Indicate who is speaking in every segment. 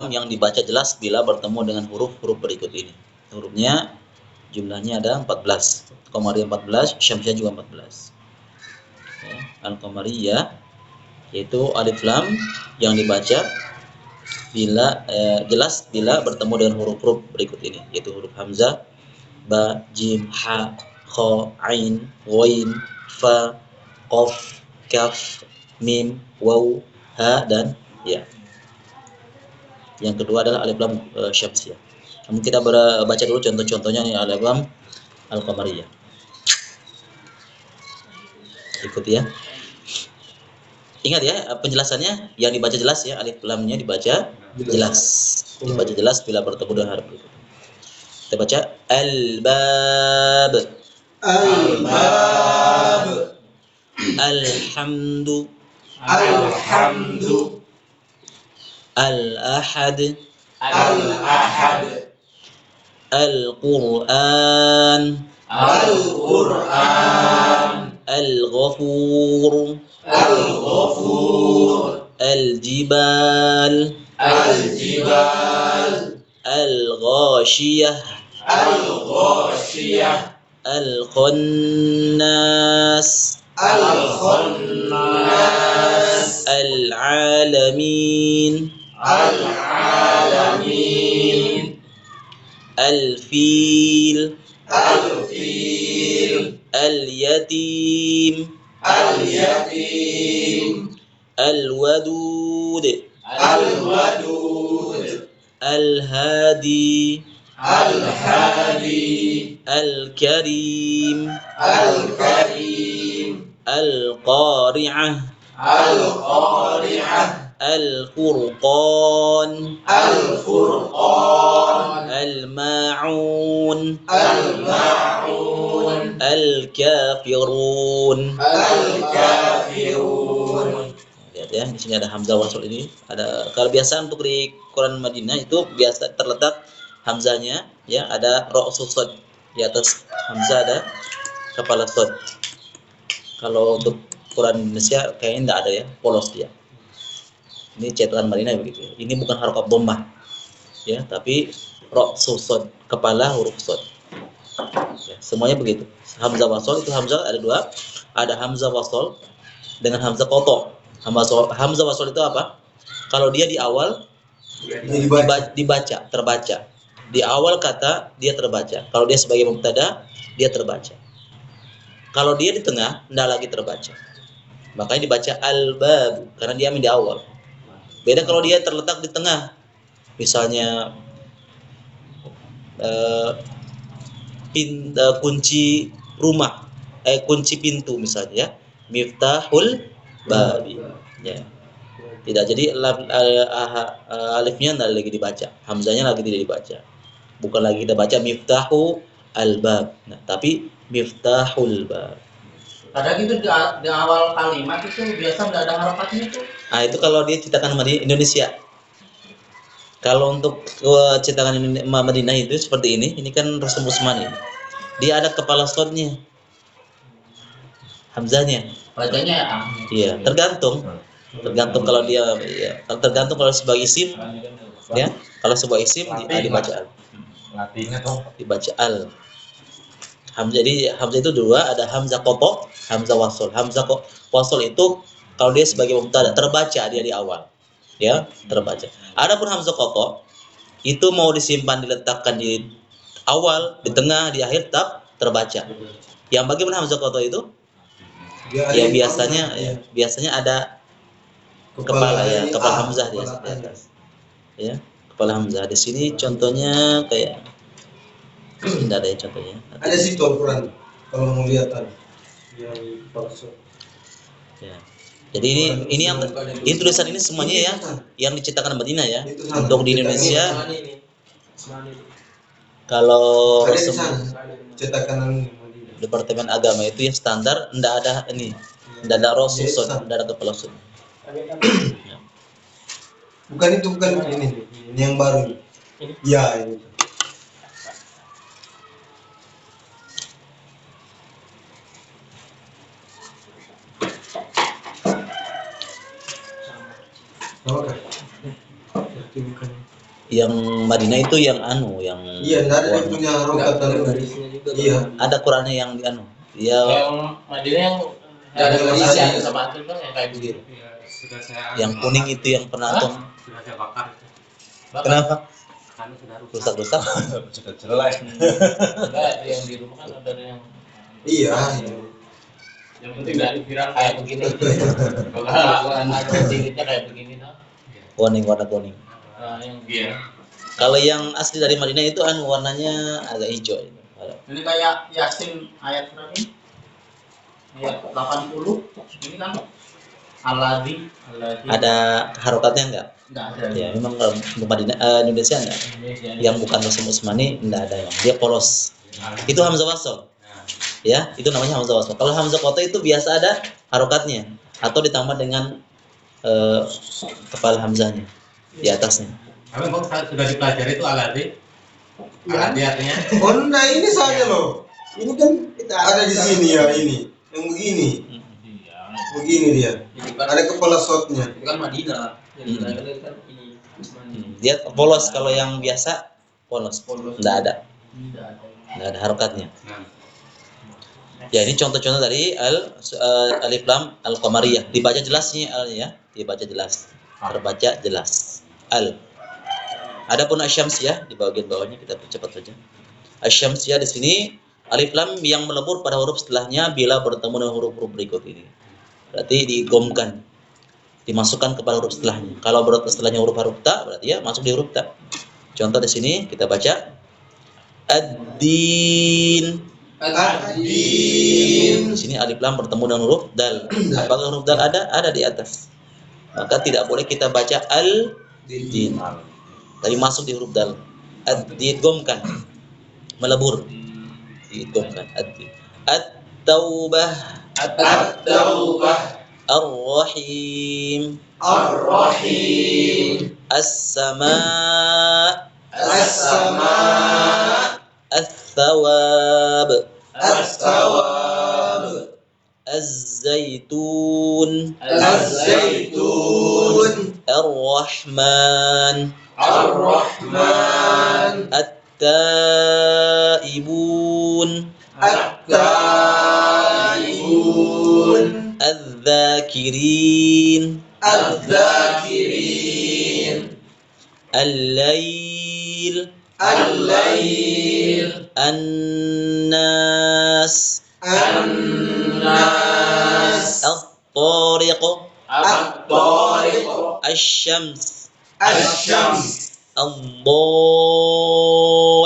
Speaker 1: yang dibaca jelas bila bertemu dengan huruf-huruf berikut ini. Hurufnya jumlahnya ada 14. Qamariyah 14, Syamsiyah juga 14. Ya, Al-Qamariyah yaitu alif lam yang dibaca bila jelas bila bertemu dengan huruf-huruf berikut ini, yaitu huruf hamzah, ba, jim, ha, kha, ain, ghain, fa, qaf, kaf, mim, waw, ha dan ya. Yang kedua adalah alif lam syamsiyah. Namun kita baca dulu contoh-contohnya nih alif lam al-qamariyah. Ikuti ya. Ingat ya penjelasannya, yang dibaca jelas ya, alif lamnya dibaca jelas. Dibaca jelas bila bertemu dengan huruf berikut. Kita baca al-bab.
Speaker 2: Al-bab.
Speaker 1: Alhamdu.
Speaker 2: Alhamdu.
Speaker 1: Al-ahad.
Speaker 2: Al-ahad.
Speaker 1: Al-Qur'an.
Speaker 2: Al-Qur'an.
Speaker 1: Al-Ghafur.
Speaker 2: Al-Ghafur.
Speaker 1: Al-Jibal.
Speaker 2: Al-Jibal.
Speaker 1: Al-Ghashiyah.
Speaker 2: Al-Ghashiyah.
Speaker 1: Al-Khannas.
Speaker 2: Al-Khannas.
Speaker 1: Al-Alamin.
Speaker 2: Al-Alamin.
Speaker 1: Al-Fil.
Speaker 2: Al-Fil.
Speaker 1: Al-Yatim.
Speaker 2: Al-Yatim.
Speaker 1: Al-Wadud.
Speaker 2: Al-Wadud.
Speaker 1: Al-Hadi.
Speaker 2: Al-Hadi.
Speaker 1: Al-Karim.
Speaker 2: Al-Karim.
Speaker 1: Al-Qari'ah.
Speaker 2: Al-Qari'ah.
Speaker 1: Al-Furqan.
Speaker 2: Al-Furqan.
Speaker 1: Al-Ma'un.
Speaker 2: Al-Ma'un.
Speaker 1: Al-Kafirun.
Speaker 2: Al-Kafirun.
Speaker 1: Lihat ya, di sini ada hamzah wasl ini. Ada kalau biasa untuk di Quran Madinah itu biasa terletak hamzahnya ya, ada ra'sus shad. Di atas hamzah ada kepala shad. Kalau untuk Quran Indonesia kayaknya enggak ada ya, polos dia. Ini cetakan Madinah begitu. Ini bukan harokat dhammah. Ya, tapi ra'sus shad, kepala huruf shad. Ya, semuanya begitu. Hamzah wasl itu hamzah ada dua. Ada hamzah wasl dengan hamzah qata'. Hamzah wasl itu apa? Kalau dia di awal dibaca, terbaca. Di awal kata dia terbaca. Kalau dia sebagai mubtada, dia terbaca. Kalau dia di tengah, tidak lagi terbaca. Makanya dibaca al-bab karena dia di awal. Beda kalau dia terletak di tengah. Misalnya kunci rumah, kunci pintu misalnya, miftahul babi. Ya. Tidak, jadi alifnya tidak lagi dibaca, hamzahnya lagi tidak dibaca. Bukan lagi kita baca miftahu al-bab. Nah, tapi miftahul bab.
Speaker 3: Kadang itu di awal kalimat itu biasa tidak ada harokatnya itu.
Speaker 1: Nah, itu kalau dia cetakan Indonesia. Kalau untuk cetakan Madinah itu seperti ini kan Rasul Usman ini. Dia ada kepala shadnya. Hamzahnya.
Speaker 3: Bacanya ya.
Speaker 1: Iya, tergantung kalau dia ya, tergantung kalau sebagai isim ya. Kalau sebagai isim dibaca al.
Speaker 4: Latihnya tuh
Speaker 1: Dibaca al. Hamzah, jadi hamzah itu dua, ada hamzah qata', hamzah wasl. Hamzah wasl itu kalau dia sebagai mubtada terbaca dia di awal. Ya, terbaca. Adapun hamzah qata' itu mau disimpan diletakkan di awal, di tengah, di akhir tetap terbaca. Yang bagaimana hamzah qata' itu? Ya biasanya ada kepala ya, kepala hamzah di atas. Ya, kepala hamzah. Di sini contohnya kayak tidak ada ya contohnya.
Speaker 2: Ada situ Al-Quran kalau mau lihat yang palsu.
Speaker 1: Ya. Jadi ini yang tulisan ini semuanya ya yang diciptakan Madinah ya. Untuk di Indonesia kalau
Speaker 2: cetakan
Speaker 1: Departemen Agama itu yang standar enggak ada ini. Enggak ada rasul, enggak ada kepala sud. Ya.
Speaker 2: Bukan ini yang baru. Ya, ini. Sama kan?
Speaker 1: Yang Madinah itu yang anu, yang
Speaker 2: Iya, nggak ada dia
Speaker 1: warna.
Speaker 2: punya harokat dan
Speaker 4: garisnya juga.
Speaker 2: iya.
Speaker 1: Ada Qurannya yang di anu. Ya,
Speaker 3: Yang Madinah yang
Speaker 2: Yang
Speaker 3: ada
Speaker 2: garis
Speaker 3: garisnya
Speaker 2: ya.
Speaker 3: sama itu kan yang kayak begitu.
Speaker 4: Ya, sudah saya
Speaker 1: yang kuning itu yang pernah
Speaker 3: Hah?
Speaker 1: antum.
Speaker 4: sudah saya bakar itu.
Speaker 1: Kenapa?
Speaker 4: Karena sudah
Speaker 1: Rusak-rusak.
Speaker 5: Sudah jelek.
Speaker 3: Enggak, yang di rumah kan ada yang
Speaker 2: Iya.
Speaker 3: yang penting dari viral kayak begini. Kalau ada tingginya kayak begini nah.
Speaker 1: Kuning, warna kuning.
Speaker 3: Nah, yang dia.
Speaker 1: Kalau yang asli dari Madinah itu anu warnanya agak hijau.
Speaker 3: Ini kayak Yasin ayat berapa ini? Ayat 80. Ini kan Alladzi
Speaker 1: Ada harokatnya enggak?
Speaker 3: enggak ada.
Speaker 1: Ya, memang kalau untuk Madinah Indonesia enggak.
Speaker 3: Indonesia.
Speaker 1: Yang bukan Muslim Utsmani enggak ada yang. Dia polos. Itu Hamzah wasl. Ya, itu namanya Hamzah wasl. Kalau Hamzah qata itu biasa ada harokatnya atau ditambah dengan kepala hamzahnya di atasnya.
Speaker 4: Tapi kok sudah dipelajari itu Alladzi? Alladzi artinya?
Speaker 2: Oh, nah ini saja loh. Ini kan ada di sini ya ini. Yang begini.
Speaker 3: Iya.
Speaker 2: Begini dia.
Speaker 3: Ini kan
Speaker 2: Ada kepala shotnya.
Speaker 3: itu kan Madinah. Yang
Speaker 1: Hmm.
Speaker 3: kita lihat kan ini.
Speaker 1: Dia polos, kalau yang biasa polos.
Speaker 3: Polos.
Speaker 1: Enggak ada.
Speaker 3: Tidak ada.
Speaker 1: Enggak ada harokatnya.
Speaker 4: Nah,
Speaker 1: Ya, ini contoh-contoh dari alif lam al qamariyah. Dibaca jelas nih al ya, dibaca jelas. Terbaca jelas. Al. Adapun asyamsiyah di bagian bawahnya kita percepat saja. Asyamsiyah di sini alif lam yang melebur pada huruf setelahnya bila bertemu dengan huruf-huruf berikut ini. Berarti diidghamkan. Dimasukkan kepada huruf setelahnya. Kalau setelahnya huruf ta, berarti ya masuk di huruf ta. Contoh di sini kita baca ad-din.
Speaker 2: Ad-din.
Speaker 1: Di sini alif lam bertemu dengan huruf dal. Apakah huruf dal ada? Ada di atas. Maka tidak boleh kita baca al-din. Tadi masuk di huruf dal. Ad-diidghamkan. Melebur. Diidghamkan. Ad-din. At-taubah.
Speaker 2: At-taubah.
Speaker 1: Ar-rahim.
Speaker 2: Ar-rahim.
Speaker 1: As-sama'.
Speaker 2: As-sama'.
Speaker 1: الثواب
Speaker 2: As-sawab.
Speaker 1: الزيتون
Speaker 2: Az-zaitun.
Speaker 1: الرحمن
Speaker 2: Ar-rahman.
Speaker 1: التائبون
Speaker 2: At-taibun.
Speaker 1: الذاكرين
Speaker 2: Az-zakirin.
Speaker 1: الليل
Speaker 2: Al-lail.
Speaker 1: الناس
Speaker 2: An-nas.
Speaker 1: الطارق
Speaker 2: At-tariq.
Speaker 1: الشمس
Speaker 2: Asy-syams.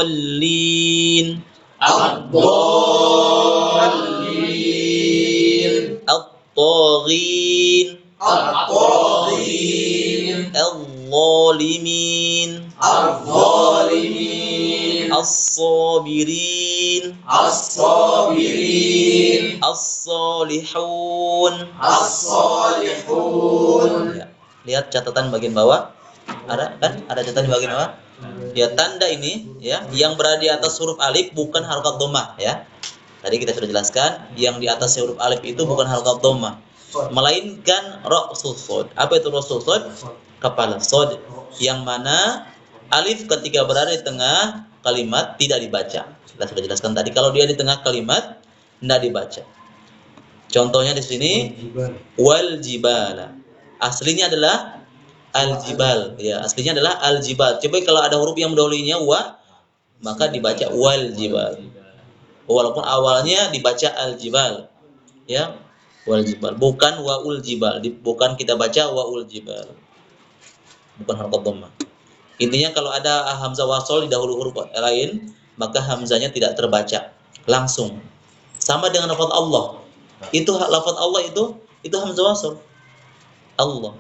Speaker 1: الضالين
Speaker 2: Ad-dallin.
Speaker 1: الطاغين
Speaker 2: At-taghin.
Speaker 1: الظالمين
Speaker 2: Al-zalimin.
Speaker 1: الصابرين
Speaker 2: As-sabirin.
Speaker 1: الصالحون.
Speaker 2: As-salihun.
Speaker 1: Ya. Lihat catatan bagian bawah. Ada kan? Ada catatan di bagian bawah. Ya, tanda ini ya yang berada di atas huruf alif bukan harokat dhammah ya. Tadi kita sudah jelaskan yang di atas huruf alif itu bukan harokat dhammah, melainkan ra'sus shad. Apa itu ra'sus shad? Kepala shad, yang mana alif ketika berada di tengah kalimat tidak dibaca. Kita sudah jelaskan tadi, kalau dia di tengah kalimat tidak dibaca. Contohnya di sini wal jibala. Aslinya adalah al-jibal, ya, aslinya adalah al-jibal. Coba kalau ada huruf yang mendahulunya wa, maka dibaca wal jibal. Walaupun awalnya dibaca al-jibal. Ya, wal jibal, bukan waul jibal. Bukan kita baca waul jibal. Bukan harokat dhammah. Intinya kalau ada hamzah wasl di dahulu huruf lain, maka hamzahnya tidak terbaca langsung. Sama dengan lafaz Allah. Itu lafaz Allah itu hamzah wasl. Allah.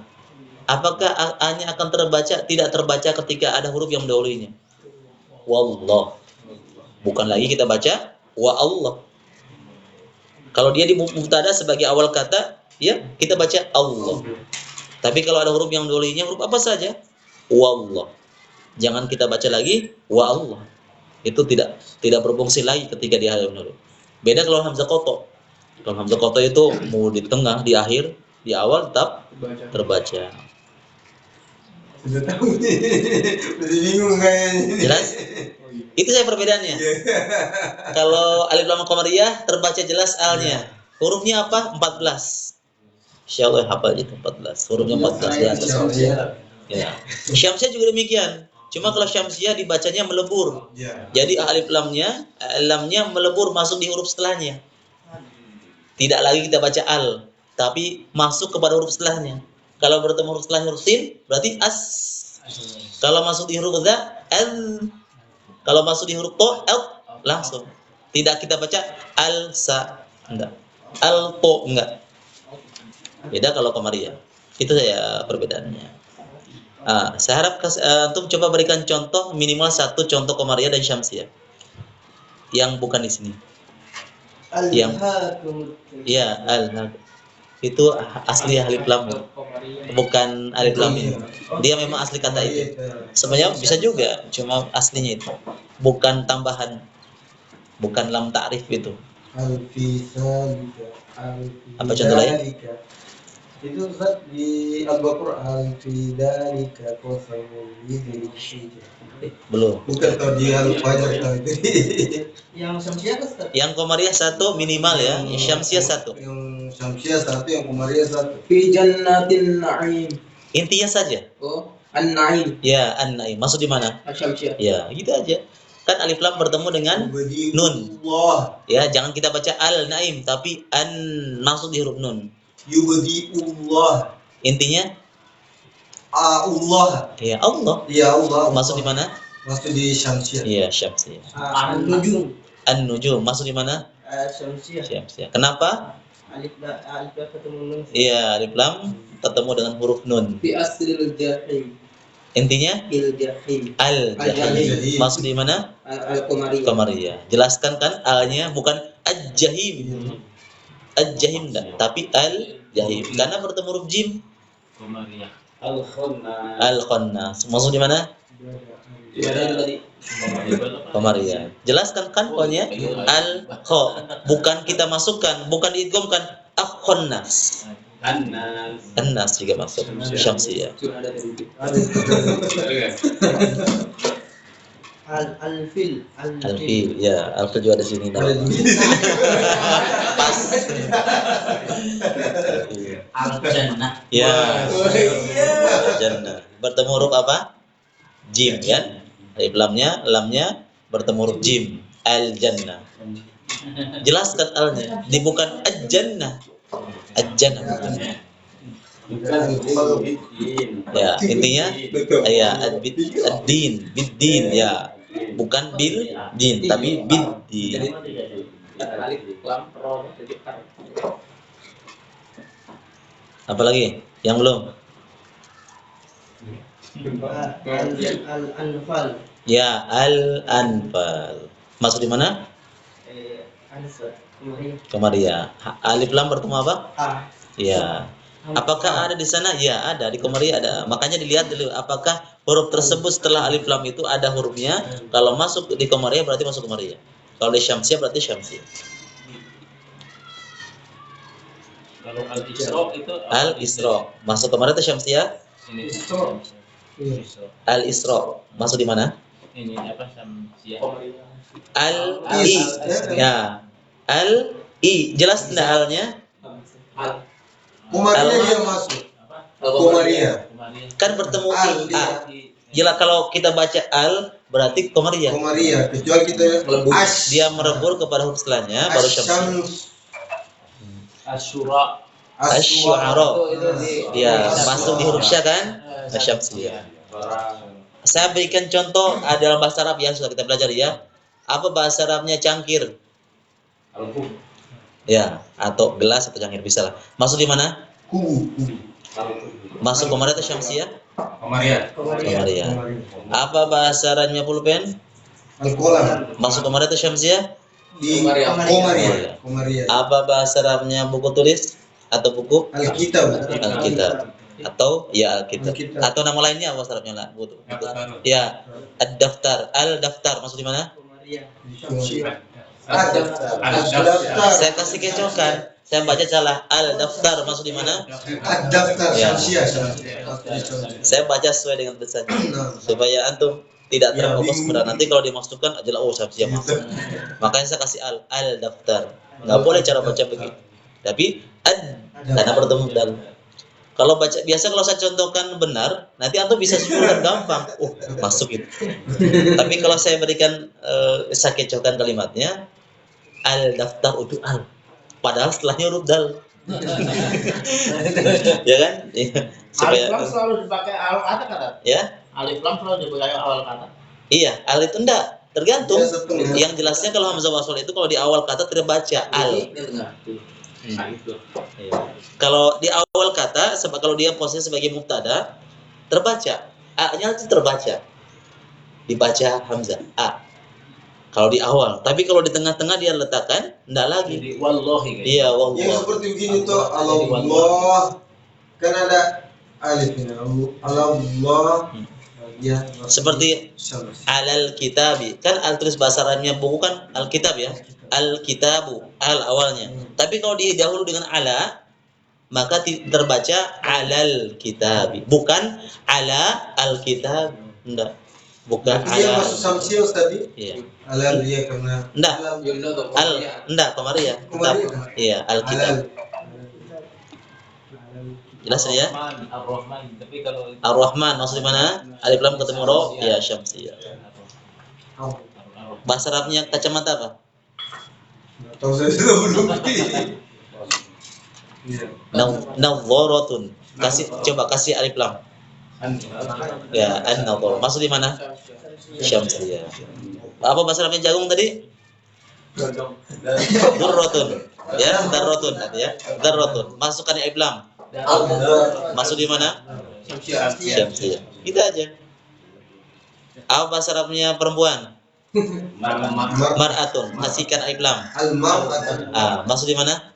Speaker 1: Apakah A-nya akan terbaca? Tidak terbaca ketika ada huruf yang mendahulunya. Wallah. Bukan lagi kita baca wa Allah. Kalau dia di mubtada sebagai awal kata, ya kita baca Allah. Tapi kalau ada huruf yang mendahulunya, huruf apa saja? Wallah. Jangan kita baca lagi wa Allah. Itu tidak berfungsi lagi ketika di akhir menurut. Beda kalau hamzah qata. Kalau hamzah qata itu mau di tengah, di akhir, di awal tetap terbaca.
Speaker 2: Sudah tahu nih. Masih bingung kayaknya.
Speaker 1: Jelas? Itu saya perbedaannya. Kalau alif lam qamariyah terbaca jelas alnya. Hurufnya apa? 14. Insyaallah hafal itu 14. Hurufnya 14 di atas. Ya. Syamsiah juga demikian. Cuma kalau Syamsiah dibacanya melebur.
Speaker 2: Ya.
Speaker 1: Jadi alif lamnya melebur masuk di huruf setelahnya. Tidak lagi kita baca al, tapi masuk kepada huruf setelahnya. Kalau bertemu huruf setelahnya huruf sin, berarti as. Kalau masuk di huruf za, al. Kalau masuk di huruf to, al, langsung. Tidak kita baca al sa, enggak. Al to, enggak. Beda kalau qamariyah. Itu saya perbedaannya. Saya harap antum coba berikan contoh minimal satu contoh qamariyah dan syamsiah yang bukan di sini. Yang ya al itu asli alif lam, bukan alif lam ini. Dia memang asli kata itu. Sebenarnya bisa juga, cuma aslinya itu bukan tambahan, bukan lam ta'rif itu. Apa contoh lain?
Speaker 2: Itu Ustaz di Al-Baqarah al-fidalika qasamun lidil hijr.
Speaker 1: Belum.
Speaker 2: Bukan tau di Al-Fajr tau itu.
Speaker 5: Yang Syamsiah Ustaz.
Speaker 1: Yang qamariyah satu minimal ya, syamsiah satu.
Speaker 2: Yang Syamsiah satu, yang Qamariyah satu.
Speaker 5: Fi jannatin na'im.
Speaker 1: Intinya saja.
Speaker 5: Oh, an-na'im.
Speaker 1: Ya, an-naim. Masuk di mana?
Speaker 5: Syamsiah.
Speaker 1: Ya, gitu aja. Kan alif lam bertemu dengan nun.
Speaker 2: Allah.
Speaker 1: Ya, jangan kita baca al-naim tapi an masuk di huruf nun.
Speaker 2: Yubdi'ullah.
Speaker 1: Intinya
Speaker 2: Allah.
Speaker 1: ya Allah.
Speaker 2: Ya Allah.
Speaker 1: Masuk di mana?
Speaker 2: Masuk di Syamsiah.
Speaker 1: Iya, syamsiah.
Speaker 5: An-nujum.
Speaker 1: An-nujum masuk di mana?
Speaker 5: Syamsiah.
Speaker 1: Syamsiah. Kenapa?
Speaker 5: Alif lam ketemu nun.
Speaker 1: Iya, alif lam ketemu dengan huruf nun.
Speaker 5: Fi aslil jahim.
Speaker 1: Intinya
Speaker 5: Il jahim.
Speaker 1: al-jahim. Masuk di mana?
Speaker 5: Al-Qamariyah.
Speaker 1: Qamariyah. Jelaskan kan alnya bukan aj-jahim. Aj-jahim enggak, tapi al-jahim. Karena bertemu huruf jim.
Speaker 4: Qamariyah.
Speaker 1: Al-Khannas. Masuk di mana?
Speaker 5: Tadi.
Speaker 1: Qamariyah. Jelaskan kan pokoknya al-kha. Bukan kita masukkan, bukan diidghamkan. Al-Khannas. An-nas juga masuk. Syamsiyah.
Speaker 5: Sudah ada tadi. Al-fil.
Speaker 1: Al-fil. Ya, al-fil juga ada di sini. Pas.
Speaker 3: Al-jannah.
Speaker 1: Ya. Jannah. Bertemu huruf apa? Jim ya. Alif lamnya bertemu huruf jim. Al-jannah. Jelaskan alnya. Bukan al-jannah. Al-jannah. Ya, intinya ya ad-din, bid-din ya. Bukan bil din, tapi bid-din.
Speaker 5: Alif lam ro jadi
Speaker 1: Apalagi? Yang belum?
Speaker 5: Al-anfal.
Speaker 1: Ya, al-anfal. Masuk di mana?
Speaker 5: Ansar. Qamariyah.
Speaker 1: Qamariyah. Alif lam bertemu apa?
Speaker 5: A.
Speaker 1: Ya. Apakah ada di sana? Ya, ada di Qamariyah ada. Makanya dilihat dulu apakah huruf tersebut setelah alif lam itu ada hurufnya. Kalau masuk di Qamariyah berarti masuk Qamariyah. Kalau di Syamsiah berarti Syamsiah.
Speaker 4: Kalau al-Isra itu
Speaker 1: Al-Isra. Masuk Qamariyah atau Syamsiah?
Speaker 4: ini.
Speaker 1: Al-Isra. Masuk di mana?
Speaker 4: Ini apa Syamsiah?
Speaker 1: Al-I. Ya. Al-I. Jelas tidak alnya?
Speaker 2: Qamariyah dia masuk. Qamariyah.
Speaker 1: Kan bertemu i a. Jelas kalau kita baca al berarti Qamariyah.
Speaker 2: Qamariyah. Kecuali kita
Speaker 1: Dia merebur kepada huruf setelahnya baru Syamsiah.
Speaker 4: Asyura.
Speaker 1: Asy-syu'ara. Ya, masuk di huruf sya kan? Syamsiah. Saya berikan contoh dalam bahasa Arab yang sudah kita pelajari ya. Apa bahasa Arabnya cangkir? Ya, atau gelas atau cangkir bisa lah. Masuk di mana?
Speaker 2: kubu.
Speaker 1: Masuk Qamariyah atau Syamsiah?
Speaker 4: Qamariyah.
Speaker 1: Qamariyah. Apa bahasa Arabnya pulpen?
Speaker 2: Al-Qalam.
Speaker 1: Masuk Qamariyah atau Syamsiah?
Speaker 2: Di
Speaker 1: Qamariyah.
Speaker 2: Qamariyah.
Speaker 1: Apa bahasa Arabnya buku tulis atau buku?
Speaker 2: Alkitab.
Speaker 1: Alkitab. Atau ya Alkitab.
Speaker 2: Alkitab.
Speaker 1: Atau nama lainnya apa bahasa Arabnya lah? Buku. Ya, ad-daftar. Al-daftar masuk di mana?
Speaker 5: Qamariyah.
Speaker 2: Daftar.
Speaker 1: Saya kasih kecokan. Saya baca salah. Al-daftar masuk di mana?
Speaker 2: Ad-daftar
Speaker 1: Ya.
Speaker 2: Syamsiah.
Speaker 1: Saya baca sesuai dengan tulisannya supaya antum tidak
Speaker 2: Ya,
Speaker 1: terfokus
Speaker 2: bingung.
Speaker 1: kepada nanti kalau dimasukkan adalah Syamsiah masuk. Makanya saya kasih al-daftar. Nggak boleh cara baca begitu. Tapi karena bertemu dal. Kalau baca biasa kalau saya contohkan benar, nanti antum bisa simpulkan gampang. Masuk itu. Tapi kalau saya berikan saya kecohkan kalimatnya, al-daftar itu al. Padahal setelahnya huruf dal. Ya kan? Iya.
Speaker 3: Alif lam
Speaker 1: Supaya
Speaker 3: selalu dipakai awal kata kata.
Speaker 1: ya.
Speaker 3: Alif lam selalu dipakai awal kata.
Speaker 1: Iya, al itu enggak. Tergantung.
Speaker 2: Ya, setengah.
Speaker 1: Yang jelasnya kalau hamzah wasl itu kalau di awal kata terbaca al. Iya. Kalau di awal kata sebab kalau dia posisi sebagai mubtada terbaca. A-nya itu terbaca. Dibaca hamzah a. Kalau di awal, tapi kalau di tengah-tengah dia letakkan enggak lagi.
Speaker 3: Jadi wallahi.
Speaker 1: Iya,
Speaker 2: Yang
Speaker 1: wallah.
Speaker 2: seperti begini tuh Allah kan ada alif ini Allah ya
Speaker 1: Seperti alal kitabi. Kan al tulis bahasa Arabnya buku kan al-kitab ya. Al-kitabu al awalnya. Tapi kalau didahulu dengan ala maka terbaca alal kitabi, bukan ala al-kitab. Enggak. Bukan
Speaker 2: dia
Speaker 1: ala.
Speaker 2: masuk Syamsiah tadi
Speaker 1: Iya.
Speaker 2: alal dia karena
Speaker 1: Enggak. Al enggak Komariah. Tetap. Iya, al-kitab. Jelas ya?
Speaker 5: Ar-Rahman. Tapi kalau
Speaker 1: Ar-Rahman maksud di mana? Alif lam ketemu ro, ya Syamsiyah. Bahasa Arabnya kacamata apa?
Speaker 2: tahu saya sudah belum
Speaker 1: Nadharatun. Coba kasih alif lam. Ya, an-nadhar. Maksud di mana? Syamsiyah. Apa bahasa Arabnya jagung tadi? Durratun. Ya, darratun ya. Darratun. Masukkan alif lam. Masuk di mana? Syamsiyah. Itu aja. Apa bahasa Arabnya perempuan? Mar'atun. Kasihkan alif lam.
Speaker 2: al-mar'at
Speaker 1: Masuk di mana?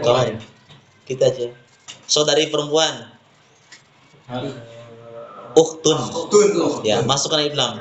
Speaker 1: Qamar. Kita aja. Saudari perempuan. Ukhtun.
Speaker 2: tun
Speaker 1: Ya, masukkan alif lam.